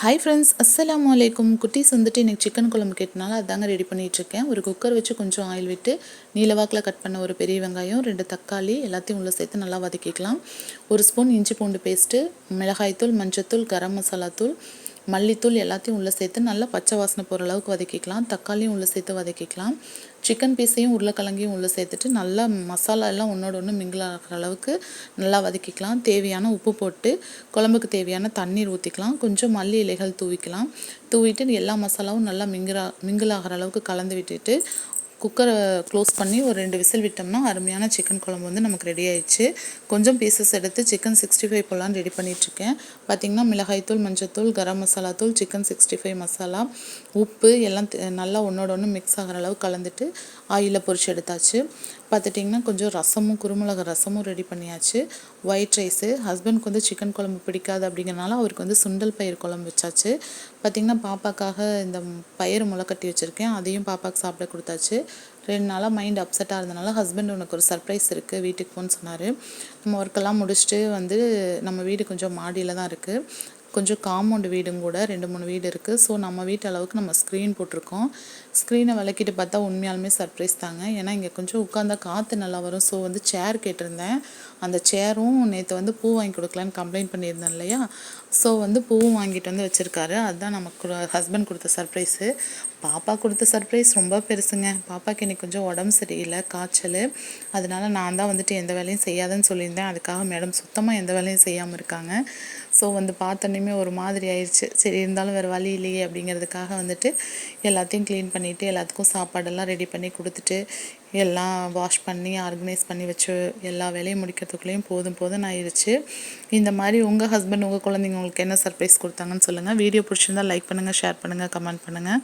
Hi friends, அஸ்ஸலாமு அலைக்கும். குட்டீஸ் வந்துட்டு எனக்கு சிக்கன் குழம்பு கேட்டனால அதாங்க ரெடி பண்ணிகிட்ருக்கேன். ஒரு குக்கர் வச்சு கொஞ்சம் ஆயில் விட்டு நீளவாக்கில் கட் பண்ண ஒரு பெரிய வெங்காயம், 2 தக்காளி எல்லாத்தையும் உள்ளே சேர்த்து நல்லா வதக்கிக்கலாம். 1 ஸ்பூன் இஞ்சி பூண்டு பேஸ்ட்டு, மிளகாய்த்தூள், மஞ்சத்தூள், கரம் மசாலா தூள், மல்லித்தூள் எல்லாத்தையும் உள்ளே சேர்த்து நல்லா பச்சை வாசனை போகிற அளவுக்கு வதக்கிக்கலாம். தக்காளியும் உள்ளே சேர்த்து வதக்கிக்கலாம். சிக்கன் பீஸையும் உருளைக்கிழங்கையும் உள்ளே சேர்த்துட்டு நல்லா மசாலா எல்லாம் ஒன்றோட ஒன்று மிங்கிள் ஆகிற அளவுக்கு நல்லா வதக்கிக்கலாம். தேவையான உப்பு போட்டு குழம்புக்கு தேவையான தண்ணீர் ஊற்றிக்கலாம். கொஞ்சம் மல்லி இலைகள் தூவிட்டு எல்லா மசாலாவும் நல்லா மிங்கிள் ஆகிற அளவுக்கு கலந்து விட்டுட்டு குக்கரை க்ளோஸ் பண்ணி ஒரு 2 விசில் விட்டோம்னா அருமையான சிக்கன் குழம்பு வந்து நமக்கு ரெடி ஆயிடுச்சு. கொஞ்சம் பீசஸ் எடுத்து சிக்கன் 65 போடலான்னு ரெடி பண்ணிகிட்ருக்கேன். பார்த்திங்கன்னா மிளகாய்த்தூள், மஞ்சத்தூள், கரம் மசாலா தூள், சிக்கன் 65 மசாலா, உப்பு எல்லாம் நல்லா ஒன்றோட ஒன்று மிக்ஸ் ஆகிற அளவு கலந்துட்டு ஆயிலில் பொரிச்சு எடுத்தாச்சு. பார்த்துட்டிங்கன்னா கொஞ்சம் ரசமும் குருமிளகு ரசமும் ரெடி பண்ணியாச்சு. ஒயிட் ரைஸு, ஹஸ்பண்ட்க்கு வந்து சிக்கன் குழம்பு பிடிக்காது அப்படிங்கிறனால அவருக்கு வந்து சுண்டல் பயிர் குழம்பு வச்சாச்சு. பார்த்திங்கன்னா பாப்பாக்காக இந்த பயிர் முளைக்கட்டி வச்சுருக்கேன், அதையும் பாப்பாவுக்கு சாப்பிட கொடுத்தாச்சு. 2 நாளாக மைண்ட் அப்செட்டாக இருந்தனால ஹஸ்பண்ட் உனக்கு ஒரு சர்ப்ரைஸ் இருக்குது வீட்டுக்கு போன்னு சொன்னார். நம்ம ஒர்க்கெல்லாம் முடிச்சுட்டு வந்து நம்ம வீடு கொஞ்சம் மாடியில் தான் இருக்குது. கொஞ்சம் காம்பவுண்டு வீடும் கூட 2-3 வீடு இருக்குது. ஸோ நம்ம வீட்டு அளவுக்கு நம்ம ஸ்க்ரீன் போட்டிருக்கோம். ஸ்க்ரீனை விளக்கிட்டு பார்த்தா உண்மையாலுமே சர்ப்ரைஸ் தாங்க. ஏன்னா இங்கே கொஞ்சம் உட்காந்தா காற்று நல்லா வரும். ஸோ வந்து சேர் கேட்டிருந்தேன். அந்த சேரும் நேற்று வந்து பூ வாங்கி கொடுக்கலான்னு கம்ப்ளைண்ட் பண்ணியிருந்தேன் இல்லையா. ஸோ வந்து பூவும் வாங்கிட்டு வந்து வச்சுருக்காரு. அதுதான் நமக்கு ஹஸ்பண்ட் கொடுத்த சர்ப்ரைஸு. பாப்பா கொடுத்த சர்ப்ரைஸ் ரொம்ப பெருசுங்க. பாப்பாவுக்கு இன்றைக்கி கொஞ்சம் உடம்பு சரியில்லை, காய்ச்சல். அதனால நான் தான் வந்துட்டு எந்த வேலையும் செய்யாதுன்னு சொல்லியிருந்தேன். அதுக்காக மேடம் சுத்தமாக எந்த வேலையும் செய்யாமல் இருக்காங்க. ஸோ வந்து பார்த்தோன்னே ஒரு மாதிரி ஆயிடுச்சு. சரி இருந்தாலும் வேறு வழி இல்லையே அப்படிங்கிறதுக்காக வந்துட்டு எல்லாத்தையும் க்ளீன் பண்ணிவிட்டு எல்லாத்துக்கும் சாப்பாடெல்லாம் ரெடி பண்ணி கொடுத்துட்டு எல்லாம் வாஷ் பண்ணி ஆர்கனைஸ் பண்ணி வச்சு எல்லா வேலையும் முடிக்கிறதுக்குள்ளேயும் போதும் ஆயிடுச்சு. இந்த மாதிரி உங்கள் ஹஸ்பண்ட் உங்கள் குழந்தைங்க உங்களுக்கு என்ன சர்ப்ரைஸ் கொடுத்தாங்கன்னு சொல்லுங்கள். வீடியோ பிடிச்சிருந்தால் லைக் பண்ணுங்கள், ஷேர் பண்ணுங்கள், கமெண்ட் பண்ணுங்கள்.